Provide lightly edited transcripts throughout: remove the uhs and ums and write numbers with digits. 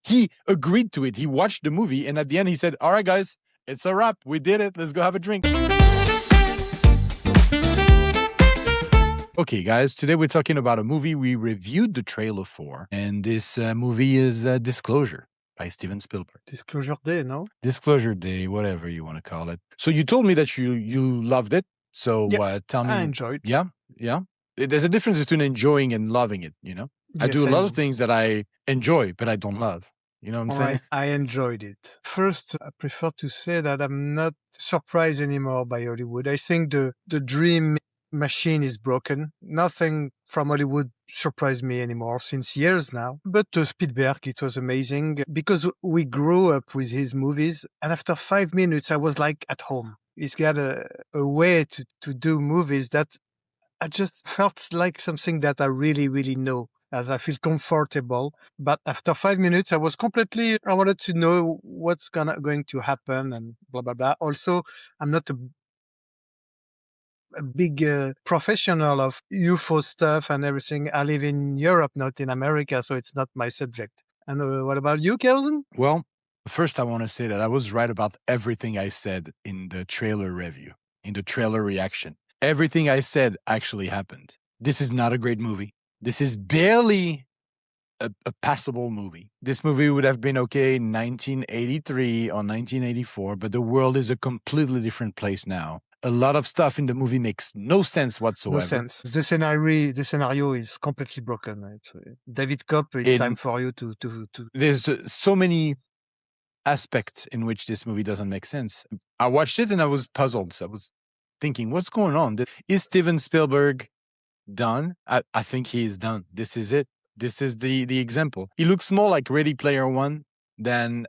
He agreed to it. He watched the movie, and at the end he said, all right, guys, it's a wrap. We did it. Let's go have a drink. Okay, guys, today we're talking about a movie we reviewed the trailer for, and this movie is Disclosure by Steven Spielberg. Disclosure Day, no? Disclosure Day, whatever you want to call it. So you told me that you loved it. So tell me. I enjoyed. Yeah. There's a difference between enjoying and loving it, you know? I do a lot of things that I enjoy, but I don't love. You know what I'm saying? I enjoyed it. First, I prefer to say that I'm not surprised anymore by Hollywood. I think the dream machine is broken. Nothing from Hollywood surprised me anymore since years now. But Spielberg, it was amazing because we grew up with his movies. And after 5 minutes, I was like at home. He's got a way to do movies that I just felt like something that I really, really know. As I feel comfortable. But after 5 minutes, I wanted to know what's going to happen and blah, blah, blah. Also, I'm not a big professional of UFO stuff and everything. I live in Europe, not in America, so it's not my subject. And what about you, Kelsen? Well, first I want to say that I was right about everything I said in the trailer review, in the trailer reaction. Everything I said actually happened. This is not a great movie. This is barely a passable movie. This movie would have been okay in 1983 or 1984, but the world is a completely different place now. A lot of stuff in the movie makes no sense whatsoever. No sense. The scenario is completely broken. David Koepp, it's time for you to... There's so many aspects in which this movie doesn't make sense. I watched it and I was puzzled. I was thinking, what's going on? Is Steven Spielberg done? I think he is done. This is it. This is the example. He looks more like Ready Player One than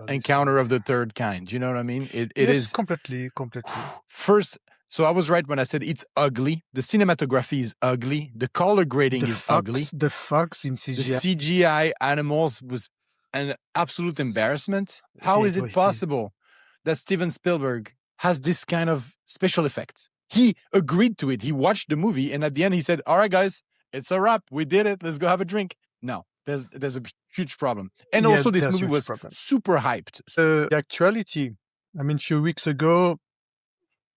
Encounter of the Third Kind. You know what I mean? It is completely. First, so I was right when I said it's ugly. The cinematography is ugly. The color grading is ugly. The fox in CGI. The CGI animals was an absolute embarrassment. How is it possible that Steven Spielberg has this kind of special effects? He agreed to it. He watched the movie, and at the end he said, all right, guys, it's a wrap. We did it. Let's go have a drink. No, there's a huge problem. And also this movie was super hyped. The actuality, I mean, a few weeks ago,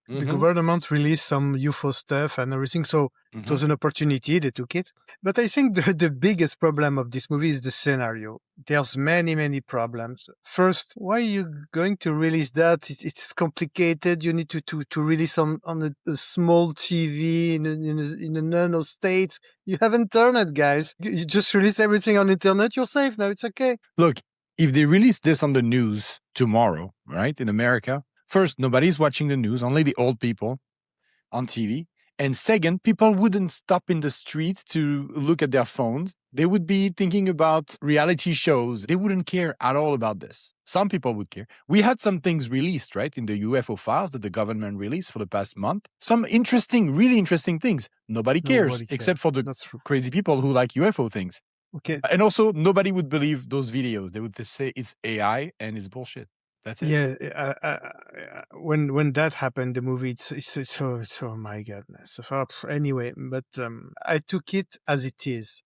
the government released some UFO stuff and everything. So it was an opportunity. They took it. But I think the biggest problem of this movie is the scenario. There's many, many problems. First, why are you going to release that? It's complicated. You need to release on a small TV in a nano state. You have internet, guys. You just release everything on internet. You're safe now. It's okay. Look, if they release this on the news tomorrow, right, in America, first, nobody's watching the news, only the old people on TV. And second, people wouldn't stop in the street to look at their phones. They would be thinking about reality shows. They wouldn't care at all about this. Some people would care. We had some things released, right, in the UFO files that the government released for the past month. Some really interesting things. Nobody cares, except for the crazy people who like UFO things. Okay. And also, nobody would believe those videos. They would just say it's AI and it's bullshit. That's it. Yeah, when that happened, the movie, it's oh my goodness. Anyway, but I took it as it is.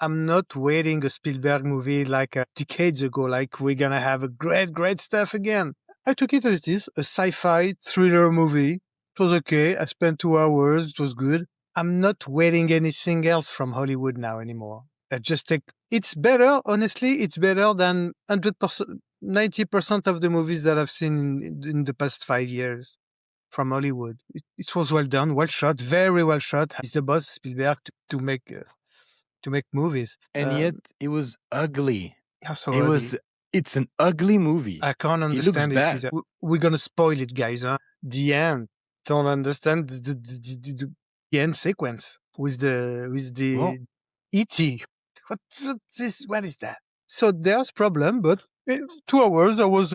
I'm not waiting a Spielberg movie like decades ago, like we're gonna have a great stuff again. I took it as it is, a sci-fi thriller movie. It was okay. I spent 2 hours. It was good. I'm not waiting anything else from Hollywood now anymore. It's better, honestly, it's better than 100%. 90% of the movies that I've seen in the past 5 years from Hollywood. It was well done, well shot, very well shot. He's the boss, Spielberg, to make movies. And yet it was ugly. Ugly. It's an ugly movie. I can't understand it. Looks bad. We're gonna spoil it, guys. Huh? The end. Don't understand the end sequence with the E.T. What is that? So there's problem, but 2 hours, it was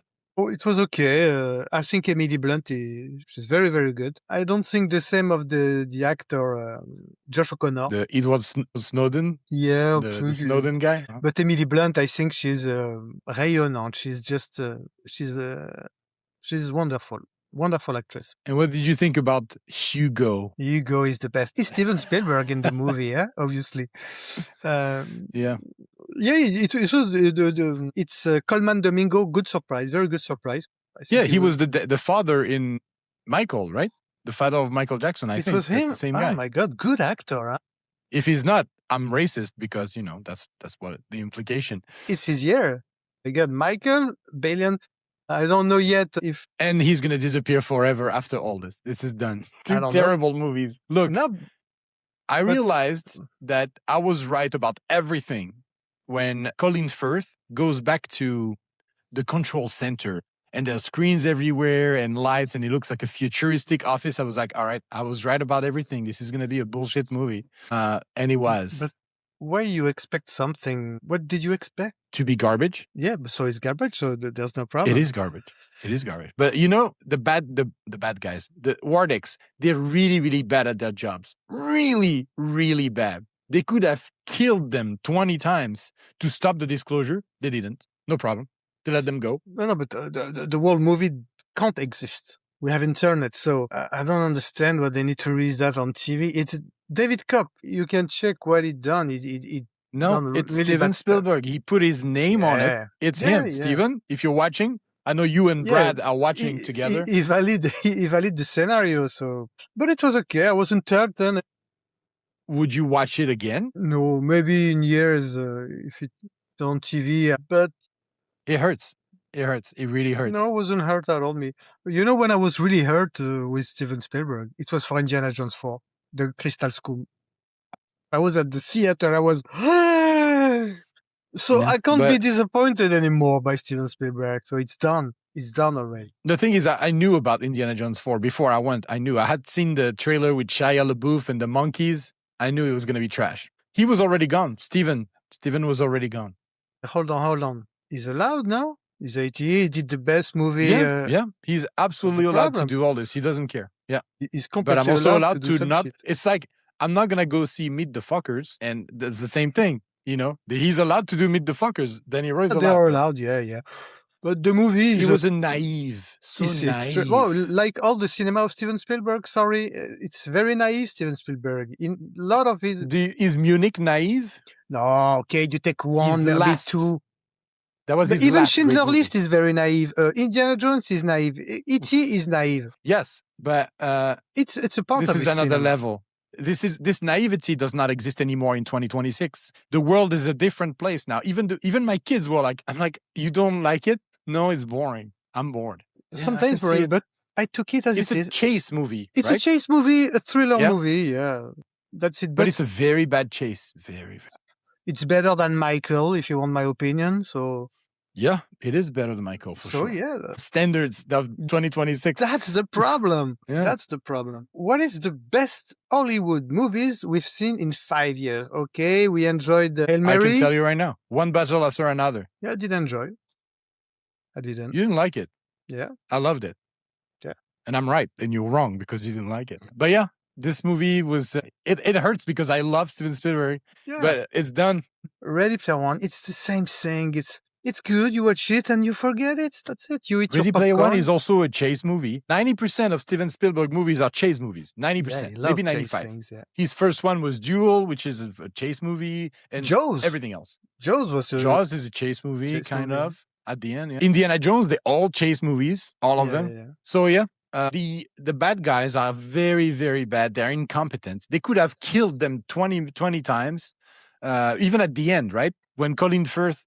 okay. I think Emily Blunt she's very, very good. I don't think the same of the actor, Josh O'Connor. The Edward Snowden? Yeah. The Snowden guy? But Emily Blunt, I think she's rayonnante. She's just, she's wonderful. Wonderful actress. And what did you think about Hugo? Hugo is the best. It's Steven Spielberg in the movie, yeah, obviously. Yeah. Yeah, it's Colman Domingo. Good surprise, very good surprise. I think Yeah, he was the father in Michael, right? The father of Michael Jackson, I It think. was That's him. the same Oh guy. my god, good actor. Huh? If he's not, I'm racist because, that's what the implication. It's his year. I got Michael Balian. I don't know yet if. And he's going to disappear forever after all this. This is done. I Two don't terrible movies. Look, No, I realized that I was right about everything when Colin Firth goes back to the control center and there's screens everywhere and lights and it looks like a futuristic office. I was like, all right, I was right about everything. This is going to be a bullshit movie. And it was. But why you expect something? What did you expect? To be garbage? Yeah, so it's garbage, so there's no problem. It is garbage. It is garbage. But the bad guys, the Wardex, they're really, really bad at their jobs. Really, really bad. They could have killed them 20 times to stop the disclosure. They didn't. No problem. They let them go. No, but the whole movie can't exist. We have internet, so I don't understand why they need to release that on TV. It's David Koepp. You can check what he done. No, it's really Steven Spielberg. He put his name on it. It's him, yeah. Steven. If you're watching, I know you and Brad are watching together. He valid the scenario, so but it was okay. I wasn't hurt then. Would you watch it again? No, maybe in years if it's on TV, but it hurts. It hurts. It really hurts. No, it wasn't hurt at all. Me, when I was really hurt with Steven Spielberg, it was for Indiana Jones 4, the Crystal Skull. I was at the theater. I was so I can't be disappointed anymore by Steven Spielberg. So it's done. It's done already. The thing is, I knew about Indiana Jones 4 before I went. I knew. I had seen the trailer with Shia LaBeouf and the monkeys. I knew it was going to be trash. He was already gone. Steven was already gone. Hold on. He's allowed now? He's 80. He did the best movie. Yeah. He's absolutely allowed to do all this. He doesn't care. Yeah. He's completely But I'm also allowed to not. Shit. It's like, I'm not going to go see Meet the Fuckers. And that's the same thing. He's allowed to do Meet the Fuckers. Danny Roy's allowed. They are allowed, yeah. But the movie he was a naive. So naive. Well, like all the cinema of Steven Spielberg, sorry. It's very naive, Steven Spielberg. In a lot of his... Is Munich naive? No, okay, you take one, maybe two. That was his even last Schindler's List is very naive. Indiana Jones is naive. E.T. is naive. Yes, but it's a part of this is another level. This naivety does not exist anymore in 2026. The world is a different place now. Even my kids were like, I'm like, you don't like it? No, it's boring. I'm bored. Sometimes boring, but I took it as it is. It's a chase movie. It's a chase movie, a thriller movie. Yeah, that's it. But it's a very bad chase. Very. It's better than Michael, if you want my opinion. So. Yeah, it is better than Michael for sure. So yeah, standards of 2026. That's the problem. That's the problem. What is the best Hollywood movies we've seen in 5 years? Okay, we enjoyed Hail Mary. I can tell you right now, one battle after another. Yeah, I did enjoy. I didn't. You didn't like it. Yeah, I loved it. Yeah, and I'm right, and you're wrong because you didn't like it. But yeah, this movie was. It hurts because I love Steven Spielberg. Yeah. But it's done. Ready Player One. It's the same thing. It's good. You watch it and you forget it. That's it. You eat Ready your Player popcorn. One is also a chase movie. 90% of Steven Spielberg movies are chase movies. 90%, maybe 95. Things, yeah. His first one was Duel, which is a chase movie, and Jaws. Everything else. Jaws is a chase movie, kind of at the end. Yeah. Indiana Jones, they all chase movies, all of them. Yeah. So yeah. The bad guys are very, very bad. They're incompetent. They could have killed them 20 times, even at the end, right? When Colin Firth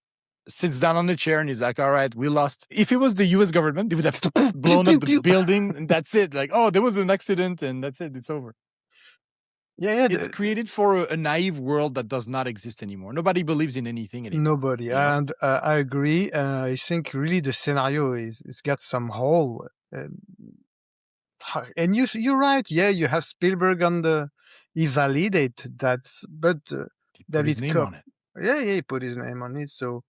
sits down on the chair and he's like, all right, we lost. If it was the US government, they would have blown up the building and that's it. Like, oh, there was an accident and that's it. It's over. Yeah. It's created for a naive world that does not exist anymore. Nobody believes in anything anymore. Nobody. And I agree. I think really the scenario it's got some hole. And you're right. Yeah, you have Spielberg on he validated that, but David Koepp. Yeah, he put his name on it. So,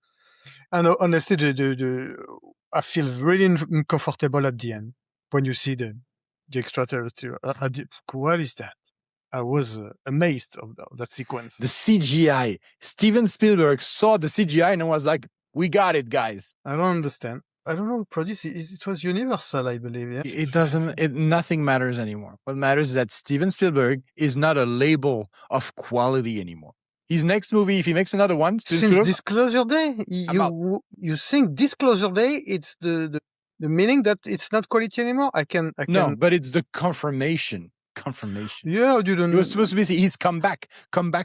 and honestly, I feel really uncomfortable at the end when you see the extraterrestrial. What is that? I was amazed of that sequence. The CGI. Steven Spielberg saw the CGI and was like, "We got it, guys." I don't understand. I don't know who produced it. It was Universal, I believe. Yeah. It doesn't. Nothing matters anymore. What matters is that Steven Spielberg is not a label of quality anymore. His next movie, if he makes another one, Steven Since Spielberg, Disclosure Day, I'm out. you think Disclosure Day, it's the meaning that it's not quality anymore? I can. No, but it's the confirmation. Confirmation. Yeah, you It don't. was supposed to be he's come back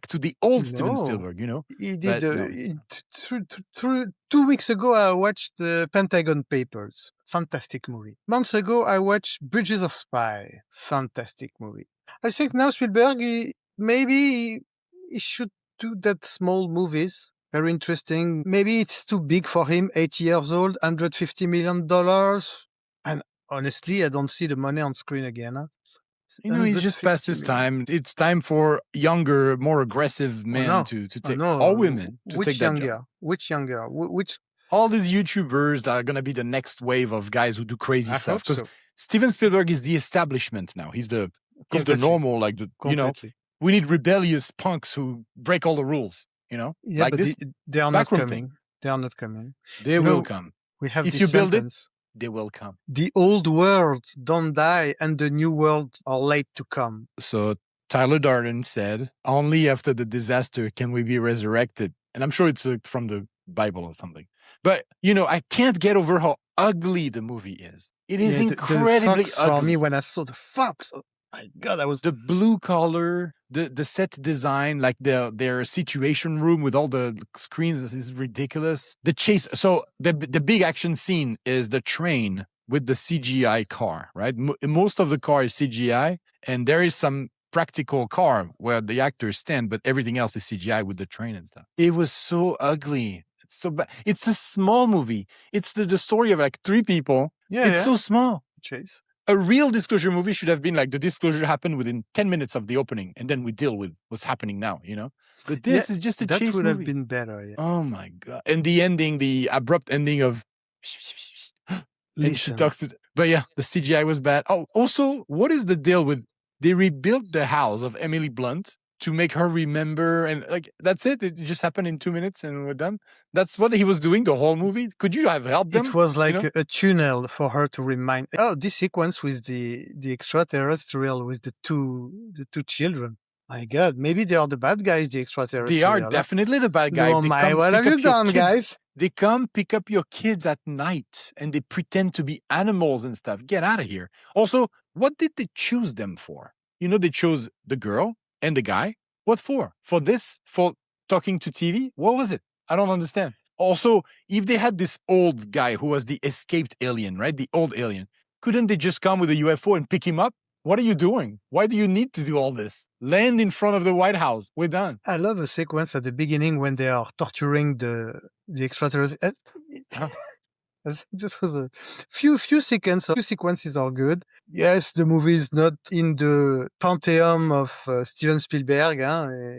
to the old Steven No, Spielberg, you know. he did. But no, it's not. 2 weeks ago, I watched the Pentagon Papers. Fantastic movie. Months ago, I watched Bridges of Spy. Fantastic movie. I think now Spielberg, maybe he should do that small movies. Very interesting. Maybe it's too big for him. 80 years old, $150 million. And honestly, I don't see the money on screen again. Huh? You know, he's just past his 150 million. time. It's time for younger, more aggressive men no. to Oh, take, no. all women to Which take that younger? job. Which younger? Which? All these YouTubers that are going to be the next wave of guys who do crazy I stuff. hope Because so. Steven Spielberg is the establishment now. He's the Completely. normal, like the you know. Completely. We need rebellious punks who break all the rules. You know, Yeah, like but this they are not backroom coming. thing. They are not coming. They You will know, come. We have If this you build it, sentence. they will come. The old world don't die and the new world are late to come. So Tyler Darden said, only after the disaster can we be resurrected. And I'm sure it's from the Bible or something. But, you know, I can't get over how ugly the movie is. It is incredibly the fox ugly. For me, when I saw the fox, oh my God, I was... The blue color, the set design, like their situation room with all the screens is ridiculous. The chase. So the big action scene is the train with the CGI car, right? Most of the car is CGI, and there is some practical car where the actors stand, but everything else is CGI with the train and stuff. It was so ugly. It's so bad. It's a small movie. It's the story of like 3 people. Yeah, it's so small. Chase. A real Disclosure movie should have been like the disclosure happened within 10 minutes of the opening, and then we deal with what's happening now, you know? But this is just a chase movie. That would have been better, yeah. Oh my God. And the ending, the abrupt ending of... and she talks to... But yeah, the CGI was bad. Oh, also, what is the deal with... They rebuilt the house of Emily Blunt to make her remember, and like, that's it. It just happened in 2 minutes and we're done. That's what he was doing the whole movie. Could you have helped them? It was like a tunnel for her to remind. Oh, this sequence with the extraterrestrial with the two children. My God, maybe they are the bad guys, the extraterrestrial. They are definitely the bad guys. No, what have you done, guys? They come pick up your kids at night and they pretend to be animals and stuff. Get out of here. Also, what did they choose them for? You know, they chose the girl and the guy. What for? For this? For talking to TV? What was it? I don't understand. Also, if they had this old guy who was the escaped alien, right? The old alien, couldn't they just come with a UFO and pick him up? What are you doing? Why do you need to do all this? Land in front of the White House. We're done. I love a sequence at the beginning when they are torturing the extraterrestrials. This was a few sequences are good. Yes, the movie is not in the pantheon of Steven Spielberg.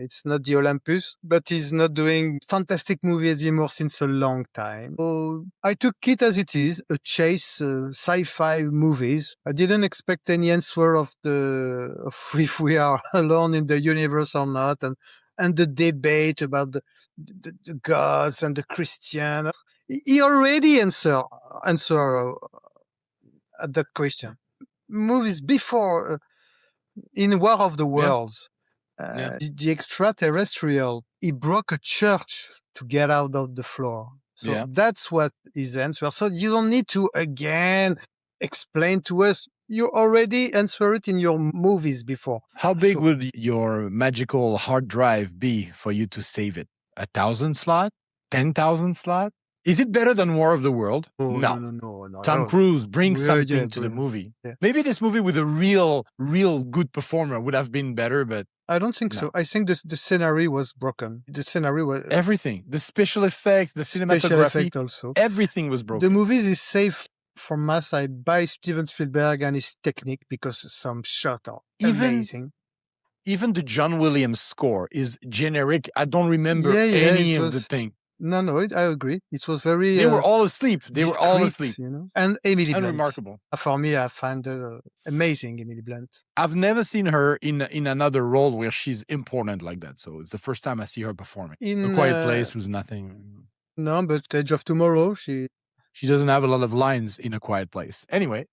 It's not the Olympus, but he's not doing fantastic movies anymore since a long time. So I took it as it is, a chase sci-fi movies. I didn't expect any answer of if we are alone in the universe or not, and the debate about the gods and the Christian. He already answer at that question. Movies before, in War of the Worlds, the extraterrestrial, he broke a church to get out of the floor. So that's what his answer. So you don't need to again explain to us. You already answer it in your movies before. How big would your magical hard drive be for you to save it? 1,000 slot? 10,000 slot? Is it better than War of the World? No. Tom Cruise brings something to the movie. Yeah. Maybe this movie with a real good performer would have been better, but... I don't think so. I think the scenario was broken. The scenario was... Everything. The special effects, the cinematography, also. Everything was broken. The movies is safe from my side by Steven Spielberg and his technique because some shots are amazing. Even the John Williams score is generic. I don't remember any of the thing. No, I agree. It was very... They were all asleep. You know? And Emily Blunt. Unremarkable. For me, I find her amazing, Emily Blunt. I've never seen her in another role where she's important like that. So it's the first time I see her performing. In A Quiet Place was nothing. No, but Edge of Tomorrow, she... She doesn't have a lot of lines in A Quiet Place. Anyway.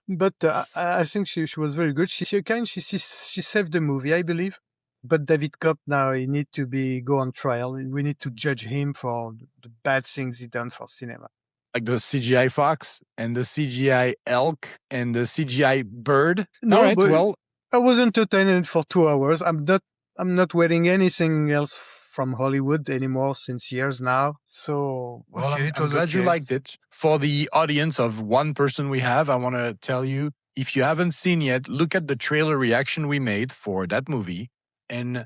But I think she was very good. She saved the movie, I believe. But David Koepp now, he need to go on trial. We need to judge him for the bad things he done for cinema. Like the CGI fox and the CGI elk and the CGI bird. No, all right, but well, I was entertained for 2 hours. I'm not waiting anything else from Hollywood anymore since years now. So well, okay, it I'm was glad you liked it. For the audience of one person we have, I want to tell you, if you haven't seen yet, look at the trailer reaction we made for that movie and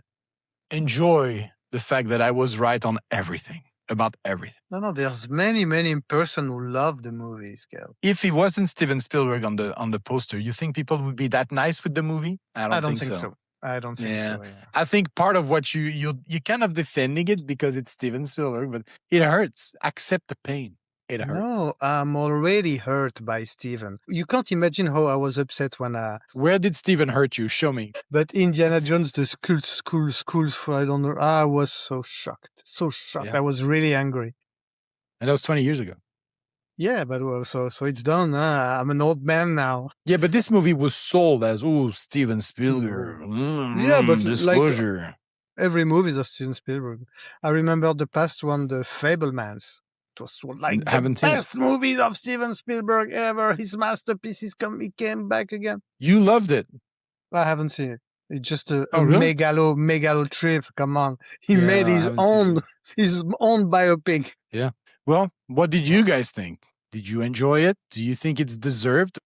enjoy the fact that I was right on everything, about everything. No, there's many person who love the movie, Scale. If it wasn't Steven Spielberg on the poster, you think people would be that nice with the movie? I don't think so. I don't think so. Yeah. I think part of what you kind of defending it because it's Steven Spielberg, but it hurts. Accept the pain. It hurts. No, I'm already hurt by Steven. You can't imagine how I was upset when Where did Steven hurt you? Show me. But Indiana Jones, the schools for I don't know. I was so shocked. Yeah. I was really angry. And that was 20 years ago. Yeah, but so it's done. I'm an old man now. Yeah, but this movie was sold as Steven Spielberg. Yeah, but disclosure. Like, every movie is of Steven Spielberg. I remember the past one, The Fabelmans. It was like the best movies of Steven Spielberg ever. His masterpieces he came back again. You loved it. I haven't seen it. It's just a really? megalo trip. Come on, he made his own biopic. Yeah. Well, what did you guys think? Did you enjoy it? Do you think it's deserved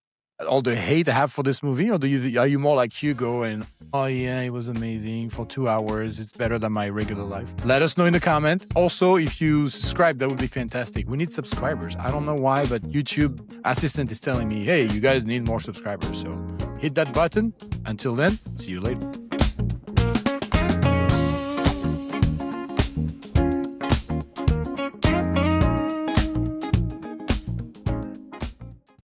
all the hate I have for this movie, or are you more like Hugo and oh yeah, it was amazing for 2 hours. It's better than my regular life. Let us know in the comment. Also, if you subscribe, that would be fantastic. We need subscribers. I don't know why, but YouTube assistant is telling me, hey, you guys need more subscribers. So hit that button. Until then, see you later.